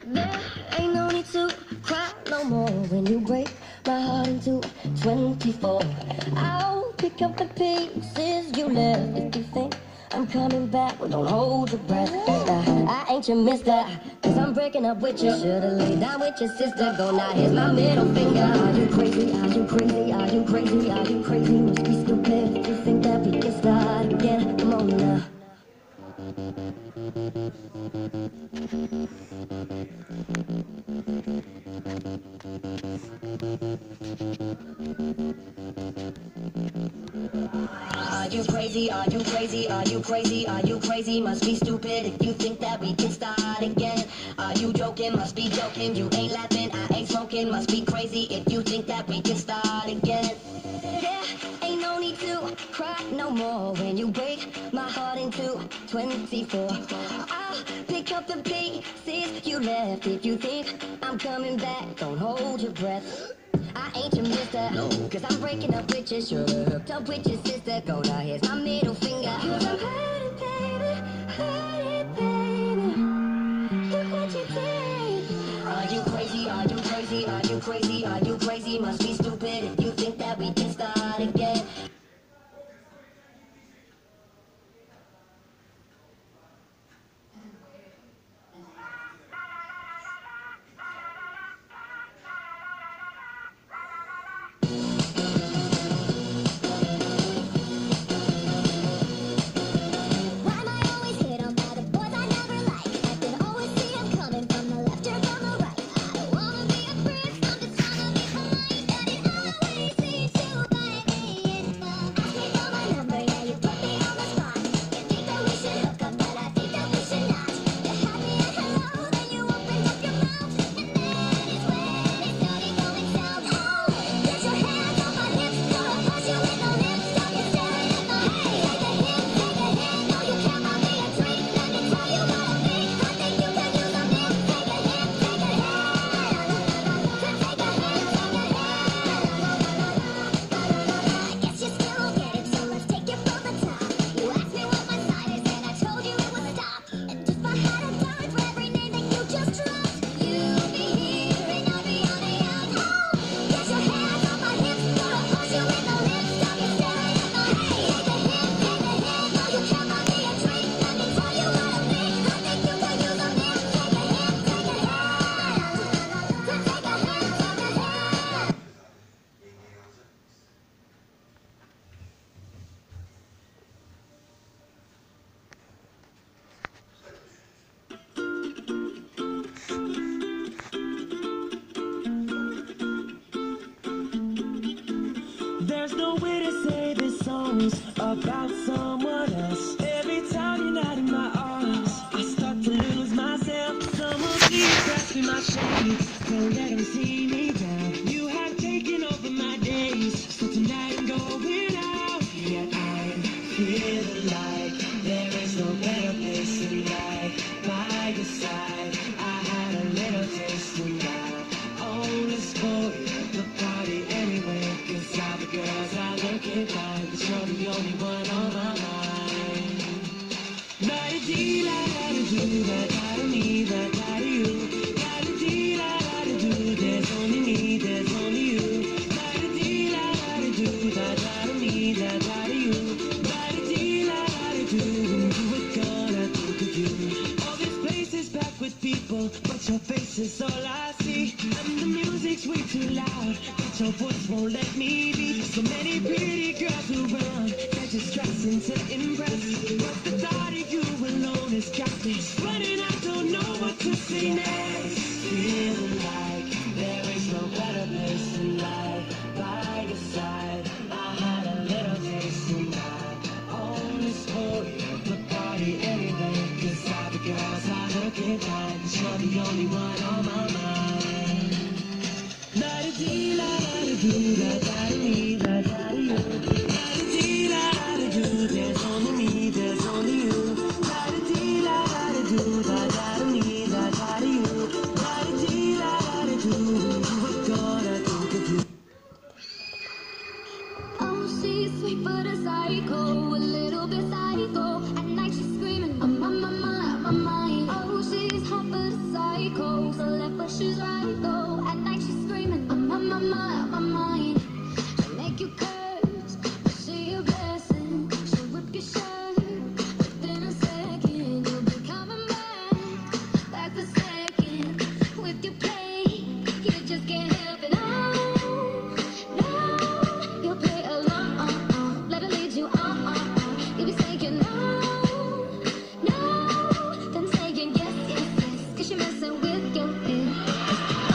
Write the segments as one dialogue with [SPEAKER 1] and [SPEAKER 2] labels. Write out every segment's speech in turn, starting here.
[SPEAKER 1] There ain't no need to cry no more when you break my heart into 24. I'll pick up the pieces you left if you think I'm coming back. Well, don't hold your breath. I ain't your mister, cause I'm breaking up with you. Should've laid down with your sister. Go now, here's my middle finger. Are you crazy? Are you crazy? Are you crazy? Are you crazy? Must be stupid if you think that we can start again. Come on now. Are you crazy? Are you crazy? Are you crazy? Are you crazy? Must be stupid if you think that we can start again. Are you joking? Must be joking. You ain't laughing, I ain't smoking. Must be crazy if you think that we can start again. There ain't no need to cry no more when you break my heart into 24. I'll pick up the pieces you left if you think I'm coming back. Don't hold your breath. I ain't your mister, no, cause I'm breaking up with you. Should've hooked up with your sister. Go now, here's my middle finger. Cause I'm hurting, baby, hurting, baby. Look what you did. Are you crazy? Are you crazy? Are you crazy? Are you crazy? Must be stupid if you think that we can start again.
[SPEAKER 2] There's no way to say this song's about someone else. Every time you're not in my arms, I start to lose myself. Someone please pass me my shade. Don't let them see me down. You have taken over my days, so tonight I'm going out. Yet I'm feeling like there is no better place than right by your side. I had a little taste and now only spoil the party anyway. Cause all the girls I look at like, but you're the only one on my mind. La-da-dee, la-da-da-do, la-da-da-me, la-da-da-you. La-da-dee, la-da-da-do, there's only me, there's only you. La-da-dee, la-da-da-do, la-da-da-me, la-da-da-you. La-da-dee, la-da-da-do, when you were gone I think of you. All this place is packed with people, but your face is all I see. And the music's way too loud, but your voice won't let me be. So many pretty girls around, they're just dressing to impress. But the thought of you alone has got me running, I don't know what to say next. Feeling like there is no better place than right by your side. I had a little taste and I only spoil the party anyway. Cause all the girls I look at like, you're the only one on my mind. La-da-dee, la-da-da-do, la-da-da-me, la-da-da-you. La-da-dee, la-da-da-do, there's only me, there's only you. La-da-dee, la-da-da-do, la-da-da-me, la-da-da-you. La-da-dee, la-da-da-do, when you were gone I think of you.
[SPEAKER 1] sweet but a psycho, a little bit psycho. At night she's screaming, I'm on my mind. Oh, she's hot but a psycho, so left but she's right though. At night she's screaming, I'm on my mind. She'll make you curse, but she a blessing. She'll rip your shirt within a second. You'll be coming back the second with your play. You just can't help it. No, no, you'll play along. Let her lead you on. You'll be saying no, no, then saying yes, yes, yes, 'cause you're messing with your head.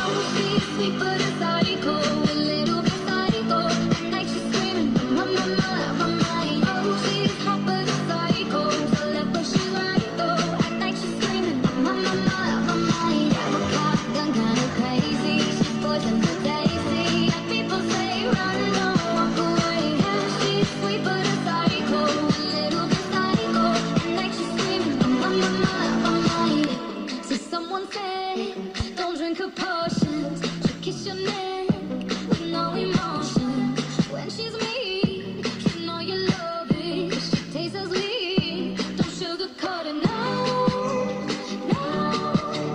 [SPEAKER 1] Oh, she's sweet but a psycho, a little bit psycho. At night she's screaming, my mind. Oh, she's hot but a psycho, so left but she's right though. At night she's screaming, my mind. Avocado gun kinda crazy, she's poison for Daisy. And people say run, don't walk away. Yeah, she's sweet but a psycho, a little bit psycho. At night she's screaming, my mind. See, someone said, don't drink her potions. She'll kiss your neck with no emotion. When she's mean, you know you love it. She tastes so sweet, don't sugarcoat it. No, no,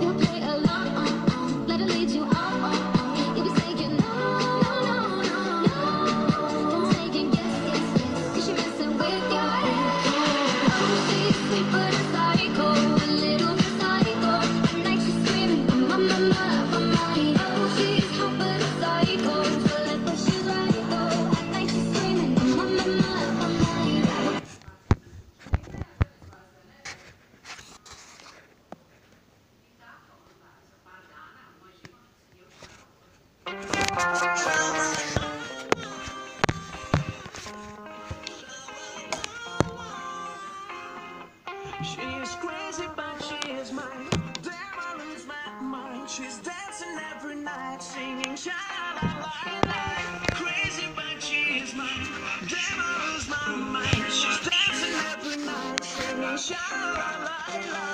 [SPEAKER 1] you'll play along. Let her lead you on. You'll be saying no, no, no, no. Then saying yes, yes, yes, 'cause you're messing with your head. Oh, she's sweet but a psycho, a little bit psycho. At night she's screaming, my mind. Oh, she's hot but a psycho, so left but she's right though. At night she's screaming, my mind.
[SPEAKER 2] She is crazy, but she is mine. Damn, I lose my mind. She's dancing every night, singing sha la la la. Crazy, but she is mine. Damn, I lose my mind. She's dancing every night, singing sha la la la.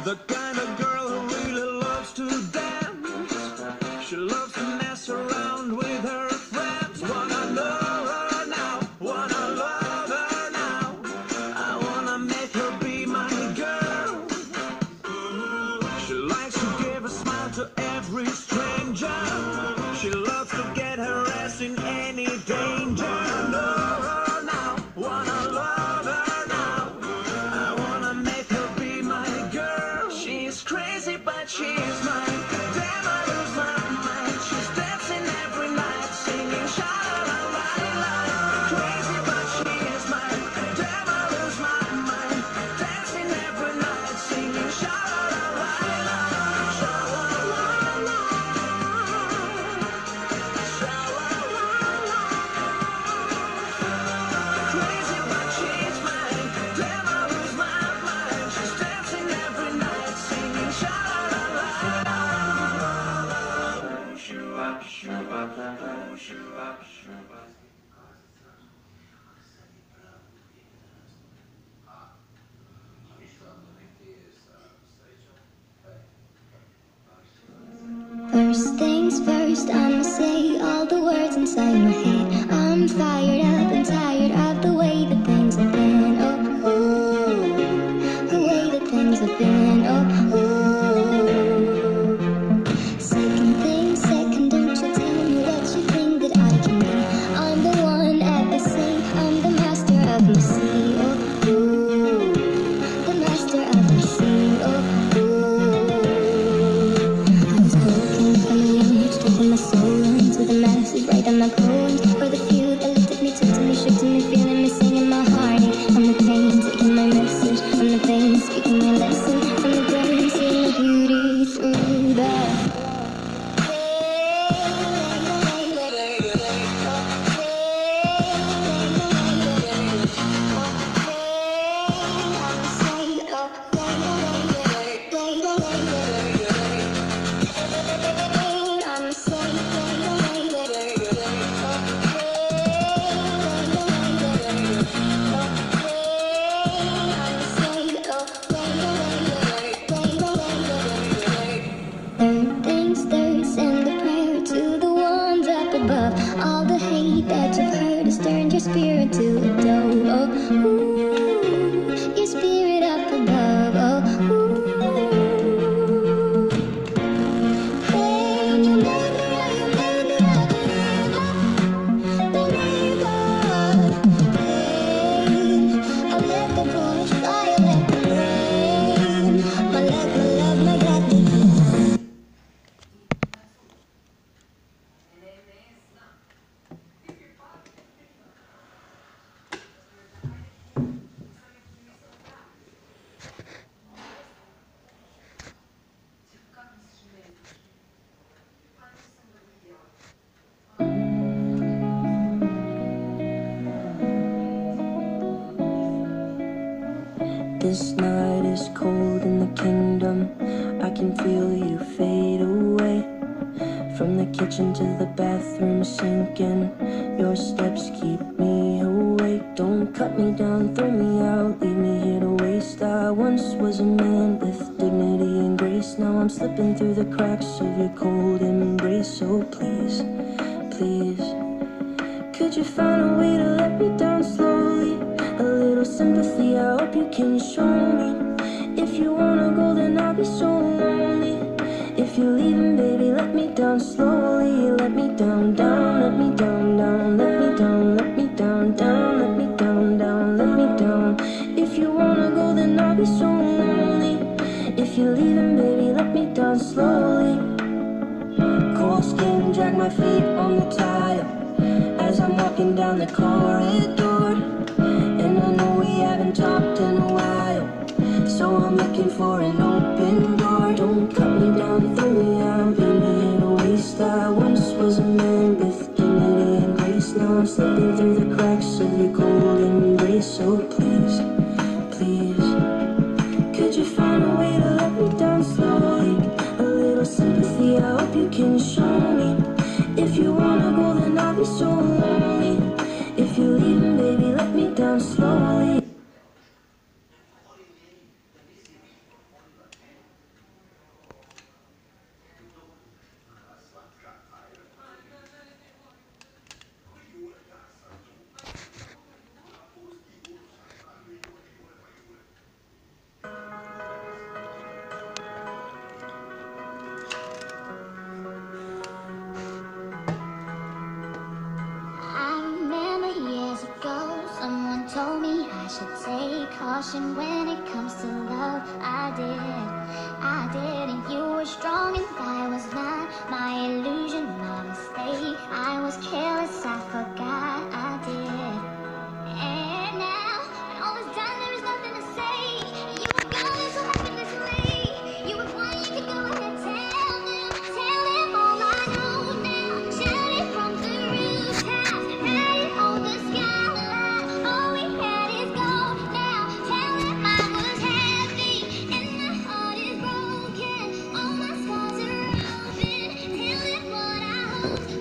[SPEAKER 2] The kind of girl who really loves to dance. She loves to mess around with her friends. Wanna love her now, wanna love her now. I wanna make her be my girl. She likes to give a smile to every stranger. She loves to get her ass in any danger. Love her now, wanna love her now. I wanna make her be my girl. She's crazy, but she's mine. Damn, I lose my mind. She's dancing every night, singing sha la la la. Crazy, but she is mine. Damn, I lose my mind. Dancing every night, singing sha la la la. Sha la la la. Sha la la la. Crazy, but she's mine. Damn, I lose my mind. She's dancing every night, singing sha la la la.
[SPEAKER 1] First things first, I'ma say all the words inside my head. I'm fired up and tired of the way that things have been. Oh, ooh, the way that things have been. Oh, ooh. Second thing, second, don't you tell me what you think that I can be. I'm the one at the sea, I'm the master of my sea. Oh, ooh, the master of my sea. Oh, ooh. I was broken from a young age, taking my soul into the masses, writing my poems for the few that looked at me, took to me, shook to me, feeling me, singing my heart out. From the pain, taking my message, from the pain, speaking my lesson, from the brain, seeing the beauty through the Third, send a prayer to the ones up above. All the hate that you've heard is turning
[SPEAKER 3] spirit to adore. Oh, ooh, your spirit up above. Oh, ooh. Hey, you made me a believer. Hey, I let the bullets fly, I let the rain. My love, my gratitude. This night is cold in the kingdom. I can feel you fade away. From the kitchen to the bathroom sinking. Your steps keep me awake. Don't cut me down, throw me out, leave me here to waste. I once was a man with dignity and grace. Now I'm slipping through the cracks of your cold embrace. So please, please, could you find a way to let me down slowly? A little sympathy, I hope you can show me. If you wanna go, then I'll be so lonely. If you're leaving, baby, let me down slowly. Let me down, down, let me down, down, let me down, let me down, down, let me down, down, let me down. If you wanna go, then I'll be so lonely. If you're leaving, baby, let me down slowly. Cold skin, drag my feet on the tile as I'm walking down the corridor. And I know we haven't talked in a while, so I'm looking for an open door. Don't cut me down, throw me out, leave me here to waste. I once was a man with dignity and grace. Now I'm slipping through the cracks of your cold embrace. So please, please, could you find a way to let me down slowly? A little sympathy, I hope you can show me. If you wanna go, then I'll be so lonely. If you're leaving, baby, let me down slowly. I remember years ago, someone told me I should take caution when it comes to love. I did, and you were strong and I was not. My illusion, my mistake. I was careless, I forgot I did. And now, when all is done, there is nothing to say. You were gone, so happiness lay. You were one, you could go ahead, tell them all I know now. Shout it from the rooftops, write it on the skyline. All we had is gold now. Tell them I was happy, and my heart is broken. All my scars are open. Tell them what I hope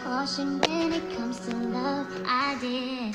[SPEAKER 4] Caution when it comes to love, I did.